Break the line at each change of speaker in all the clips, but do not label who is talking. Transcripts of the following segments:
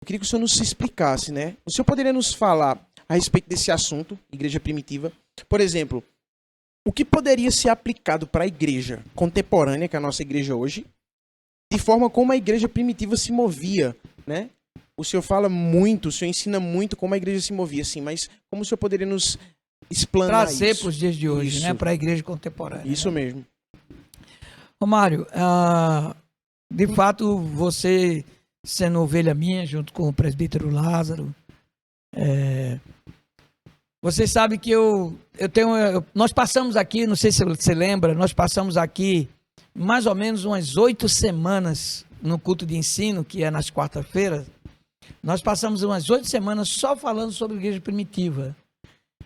eu queria que o senhor nos explicasse, né? O senhor poderia nos falar a respeito desse assunto, igreja primitiva? Por exemplo, o que poderia ser aplicado para a igreja contemporânea, que é a nossa igreja hoje, de forma como a igreja primitiva se movia, né? O senhor fala muito, o senhor ensina muito como a igreja se movia, assim, mas como o senhor poderia nos explanar
Trazer
isso?
para os dias de hoje,
Isso.
né? Para a igreja contemporânea.
Isso
né?
mesmo.
Ô Mário, de fato, você sendo ovelha minha, junto com o presbítero Lázaro, você sabe que nós passamos aqui, não sei se você lembra, nós passamos aqui mais ou menos umas 8 semanas no culto de ensino, que é nas quarta-feiras. Nós passamos umas 8 semanas só falando sobre a igreja primitiva.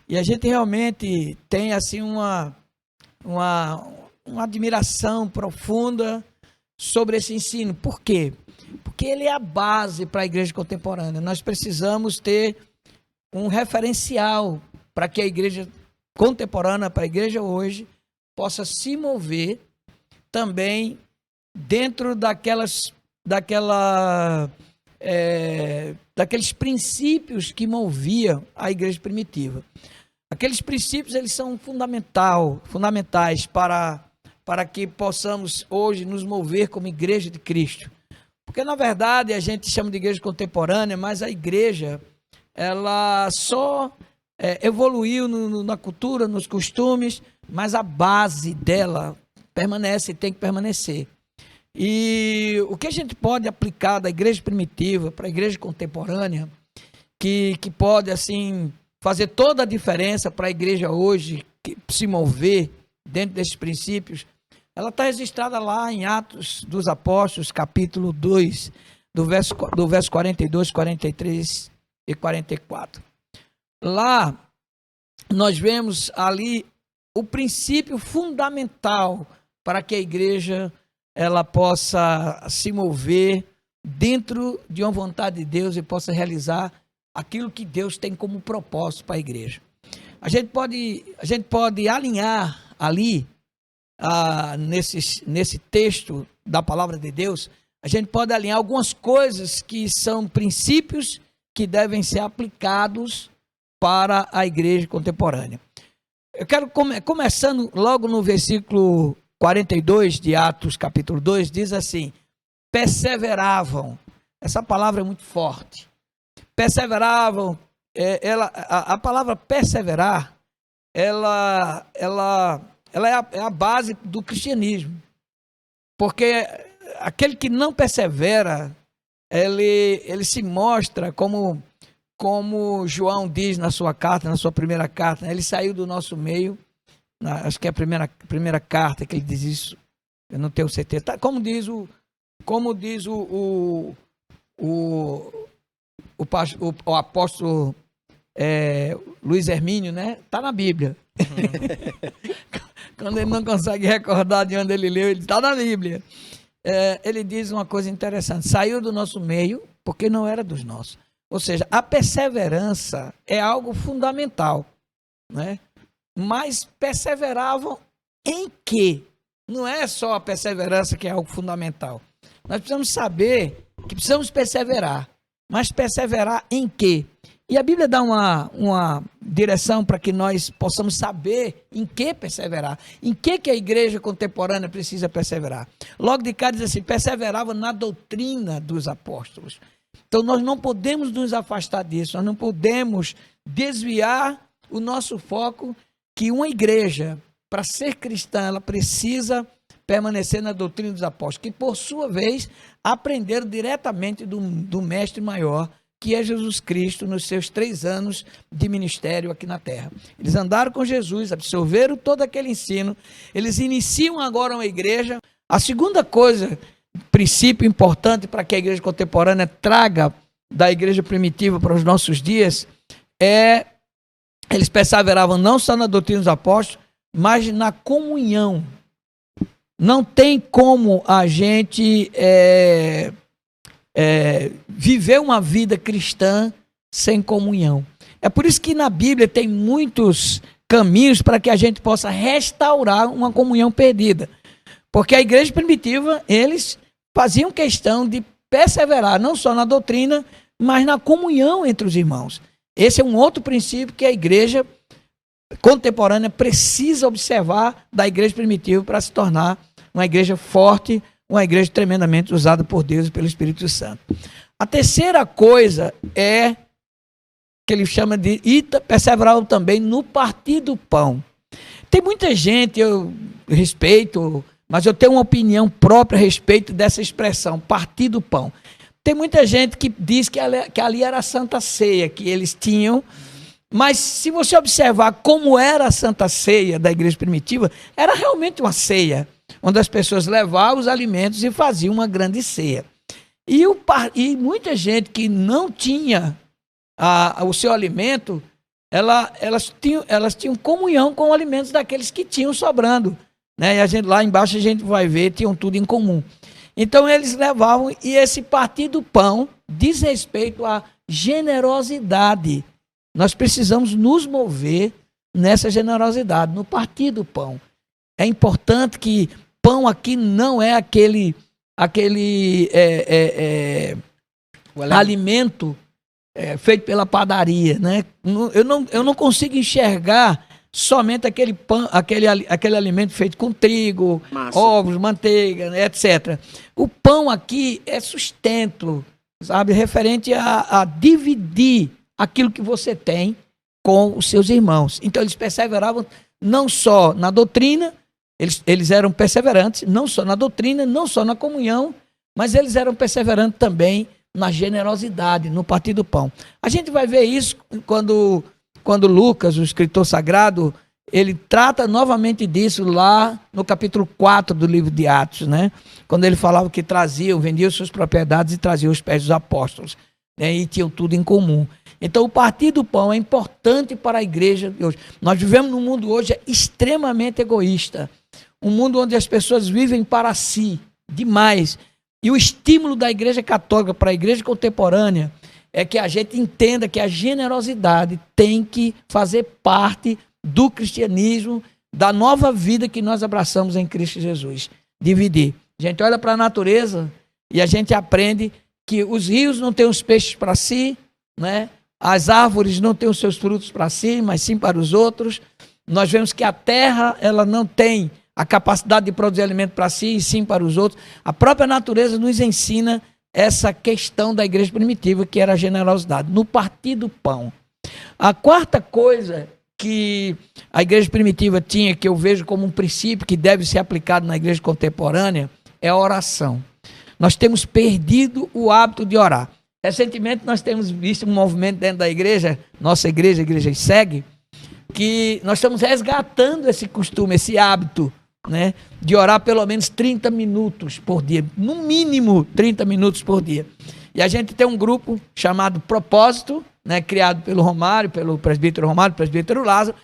E a gente realmente tem assim uma admiração profunda sobre esse ensino. Por quê? Porque ele é a base para a igreja contemporânea. Nós precisamos ter um referencial para que a igreja contemporânea, para a igreja hoje, possa se mover também dentro daqueles princípios que moviam a igreja primitiva. Aqueles princípios, eles são fundamentais para que possamos hoje nos mover como igreja de Cristo. Porque, na verdade, a gente chama de igreja contemporânea, mas a igreja, ela só evoluiu na cultura, nos costumes, mas a base dela permanece e tem que permanecer. E o que a gente pode aplicar da igreja primitiva para a igreja contemporânea, que pode, assim, fazer toda a diferença para a igreja hoje se mover dentro desses princípios, ela está registrada lá em Atos dos Apóstolos, capítulo 2, do verso 42, 43 e 44. Lá, nós vemos ali o princípio fundamental para que a igreja ela possa se mover dentro de uma vontade de Deus e possa realizar aquilo que Deus tem como propósito para a igreja. A gente pode alinhar ali, nesse texto da palavra de Deus, a gente pode alinhar algumas coisas que são princípios que devem ser aplicados para a igreja contemporânea. Eu quero, começando logo no versículo 42 de Atos, capítulo 2, diz assim: perseveravam. Essa palavra é muito forte. Perseveravam, a palavra perseverar, ela é a base do cristianismo. Porque aquele que não persevera, ele se mostra como João diz na sua carta, na sua primeira carta, ele saiu do nosso meio, acho que é a primeira carta que ele diz isso, eu não tenho certeza. Tá, como diz o apóstolo Luiz Hermínio, né? Está na Bíblia. Quando ele não consegue recordar de onde ele leu, ele está na Bíblia. Ele diz uma coisa interessante: saiu do nosso meio porque não era dos nossos. Ou seja, a perseverança é algo fundamental, né? Mas perseveravam em quê? Não é só a perseverança que é algo fundamental. Nós precisamos saber que precisamos perseverar, mas perseverar em quê? E a Bíblia dá uma direção para que nós possamos saber em que perseverar. Em que a igreja contemporânea precisa perseverar. Logo de cá diz assim: perseverava na doutrina dos apóstolos. Então nós não podemos nos afastar disso, nós não podemos desviar o nosso foco, que uma igreja, para ser cristã, ela precisa permanecer na doutrina dos apóstolos, que por sua vez aprenderam diretamente do mestre maior, que é Jesus Cristo, nos seus 3 anos de ministério aqui na terra. Eles andaram com Jesus, absorveram todo aquele ensino, eles iniciam agora uma igreja. A segunda coisa, princípio importante para que a igreja contemporânea traga da igreja primitiva para os nossos dias, eles perseveravam não só na doutrina dos apóstolos, mas na comunhão. Não tem como a gente viver uma vida cristã sem comunhão. É por isso que na Bíblia tem muitos caminhos para que a gente possa restaurar uma comunhão perdida. Porque a igreja primitiva, eles faziam questão de perseverar não só na doutrina, mas na comunhão entre os irmãos. Esse é um outro princípio que a igreja contemporânea precisa observar da igreja primitiva para se tornar uma igreja forte, uma igreja tremendamente usada por Deus e pelo Espírito Santo. A terceira coisa é que ele chama de perseverar também no partir do pão. Tem muita gente, eu respeito, mas eu tenho uma opinião própria a respeito dessa expressão, partir do pão. Tem muita gente que diz que ali era a Santa Ceia que eles tinham, mas se você observar como era a Santa Ceia da igreja primitiva, era realmente uma ceia, onde as pessoas levavam os alimentos e faziam uma grande ceia. E muita gente que não tinha o seu alimento, elas tinham comunhão com os alimentos daqueles que tinham sobrando, né? E lá embaixo a gente vai ver, tinham tudo em comum. Então eles levavam, e esse partir do pão diz respeito à generosidade. Nós precisamos nos mover nessa generosidade, no partir do pão. É importante que pão aqui não é aquele alimento feito pela padaria, né? Eu não consigo enxergar somente aquele pão, aquele alimento feito com trigo, massa, ovos, manteiga, etc. O pão aqui é sustento, sabe? Referente a dividir aquilo que você tem com os seus irmãos. Então eles perseveravam não só na doutrina, eles eram perseverantes, não só na doutrina, não só na comunhão, mas eles eram perseverantes também na generosidade, no partir do pão. A gente vai ver isso quando Lucas, o escritor sagrado, ele trata novamente disso lá no capítulo 4 do livro de Atos, né? Quando ele falava que vendiam suas propriedades e traziam os pés dos apóstolos, né? E tinham tudo em comum. Então o partir do pão é importante para a igreja de hoje. Nós vivemos num mundo hoje extremamente egoísta, um mundo onde as pessoas vivem para si demais. E o estímulo da igreja católica para a igreja contemporânea é que a gente entenda que a generosidade tem que fazer parte do cristianismo, da nova vida que nós abraçamos em Cristo Jesus. Dividir. A gente olha para a natureza e a gente aprende que os rios não têm os peixes para si, né? As árvores não têm os seus frutos para si, mas sim para os outros. Nós vemos que a terra, ela não tem a capacidade de produzir alimento para si e sim para os outros. A própria natureza nos ensina essa questão da igreja primitiva, que era a generosidade, no partir do pão. A quarta coisa que a igreja primitiva tinha, que eu vejo como um princípio que deve ser aplicado na igreja contemporânea, é a oração. Nós temos perdido o hábito de orar. Recentemente nós temos visto um movimento dentro da igreja, nossa igreja, a Igreja Segue, que nós estamos resgatando esse costume, esse hábito, né, de orar pelo menos 30 minutos por dia, no mínimo 30 minutos por dia. E a gente tem um grupo chamado Propósito, né, criado pelo Romário, pelo presbítero Romário, presbítero Lázaro,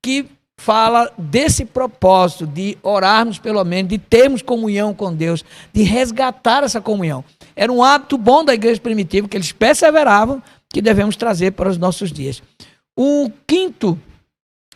que fala desse propósito de orarmos pelo menos, de termos comunhão com Deus, de resgatar essa comunhão. Era um hábito bom da igreja primitiva, que eles perseveravam, que devemos trazer para os nossos dias. O quinto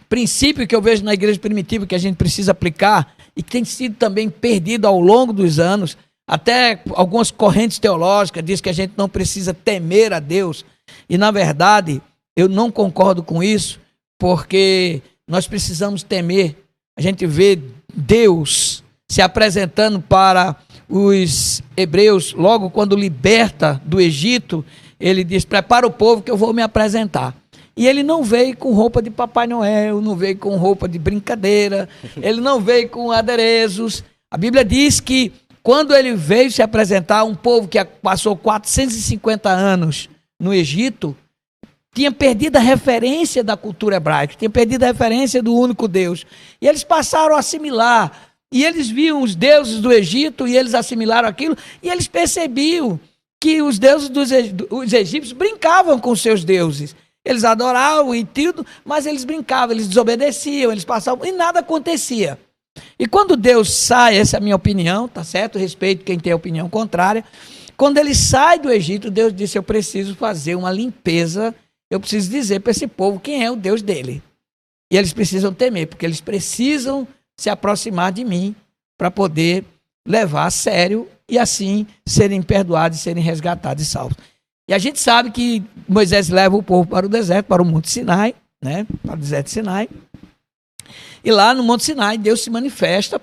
princípio que eu vejo na igreja primitiva que a gente precisa aplicar e que tem sido também perdido ao longo dos anos, até algumas correntes teológicas dizem que a gente não precisa temer a Deus, e na verdade eu não concordo com isso, porque nós precisamos temer. A gente vê Deus se apresentando para os hebreus logo quando liberta do Egito. Ele diz: prepara o povo que eu vou me apresentar. E ele não veio com roupa de Papai Noel, não veio com roupa de brincadeira, ele não veio com adereços. A Bíblia diz que quando ele veio se apresentar, um povo que passou 450 anos no Egito, tinha perdido a referência da cultura hebraica, tinha perdido a referência do único Deus. E eles passaram a assimilar. E eles viam os deuses do Egito e eles assimilaram aquilo. E eles percebiam que os deuses dos egípcios brincavam com seus deuses. Eles adoravam e tudo, mas eles brincavam, eles desobedeciam, eles passavam e nada acontecia. E quando Deus sai, essa é a minha opinião, tá certo? Eu respeito quem tem a opinião contrária. Quando ele sai do Egito, Deus disse: eu preciso fazer uma limpeza, eu preciso dizer para esse povo quem é o Deus dele. E eles precisam temer, porque eles precisam se aproximar de mim para poder levar a sério e assim serem perdoados, serem resgatados e salvos. E a gente sabe que Moisés leva o povo para o deserto, para o Monte Sinai, né? Para o deserto de Sinai. E lá no Monte Sinai, Deus se manifesta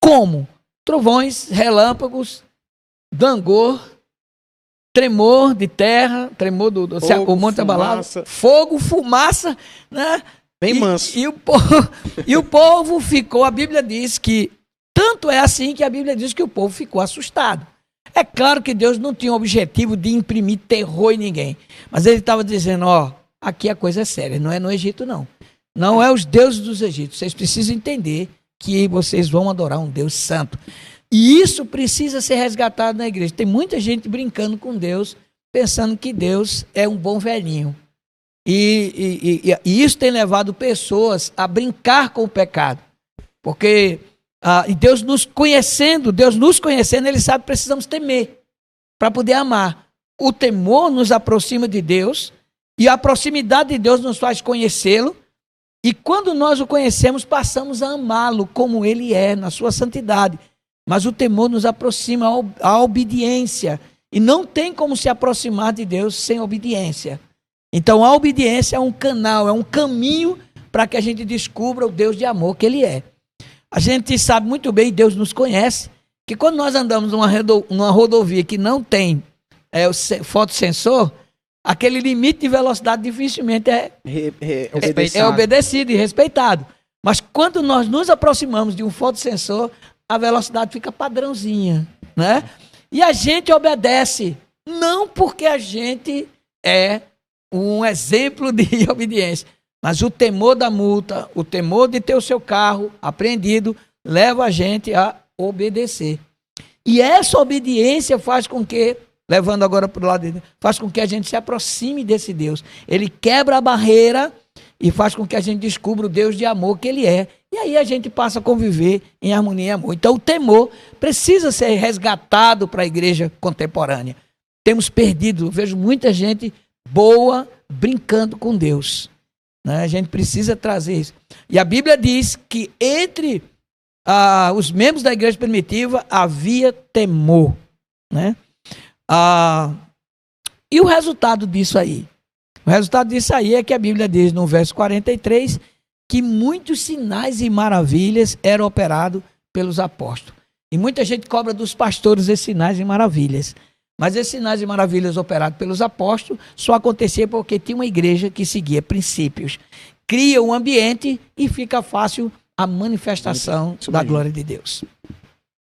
como? Trovões, relâmpagos, dangor, tremor de terra, tremor
Fogo,
o monte abalado,
fumaça.
fogo, fumaça, né?
Bem manso.
E o povo ficou, a Bíblia diz que, tanto é assim que a Bíblia diz que o povo ficou assustado. É claro que Deus não tinha o objetivo de imprimir terror em ninguém, mas ele estava dizendo, ó, aqui a coisa é séria, não é no Egito não. Não é os deuses dos egípcios, vocês precisam entender que vocês vão adorar um Deus santo. E isso precisa ser resgatado na igreja. Tem muita gente brincando com Deus, pensando que Deus é um bom velhinho. E isso tem levado pessoas a brincar com o pecado. Porque Deus nos conhecendo, Ele sabe que precisamos temer para poder amar. O temor nos aproxima de Deus e a proximidade de Deus nos faz conhecê-lo. E quando nós o conhecemos, passamos a amá-lo como ele é, na sua santidade. Mas o temor nos aproxima à obediência. E não tem como se aproximar de Deus sem obediência. Então a obediência é um canal, é um caminho para que a gente descubra o Deus de amor que ele é. A gente sabe muito bem, Deus nos conhece, que quando nós andamos numa rodovia que não tem o fotossensor, aquele limite de velocidade dificilmente é obedecido e respeitado. Mas quando nós nos aproximamos de um fotossensor, a velocidade fica padrãozinha, né? E a gente obedece, não porque a gente é um exemplo de obediência, mas o temor da multa, o temor de ter o seu carro apreendido, leva a gente a obedecer. E essa obediência faz com que, levando agora para o lado de Deus, faz com que a gente se aproxime desse Deus. Ele quebra a barreira e faz com que a gente descubra o Deus de amor que ele é. E aí a gente passa a conviver em harmonia e amor. Então o temor precisa ser resgatado para a igreja contemporânea. Temos perdido, vejo muita gente boa brincando com Deus. Né? A gente precisa trazer isso. E a Bíblia diz que entre os membros da igreja primitiva havia temor. Né? E o resultado disso aí? O resultado disso aí é que a Bíblia diz no verso 43 que muitos sinais e maravilhas eram operados pelos apóstolos. E muita gente cobra dos pastores esses sinais e maravilhas. Mas esses sinais e maravilhas operados pelos apóstolos só acontecia porque tinha uma igreja que seguia princípios. Cria um ambiente e fica fácil a manifestação da glória de Deus.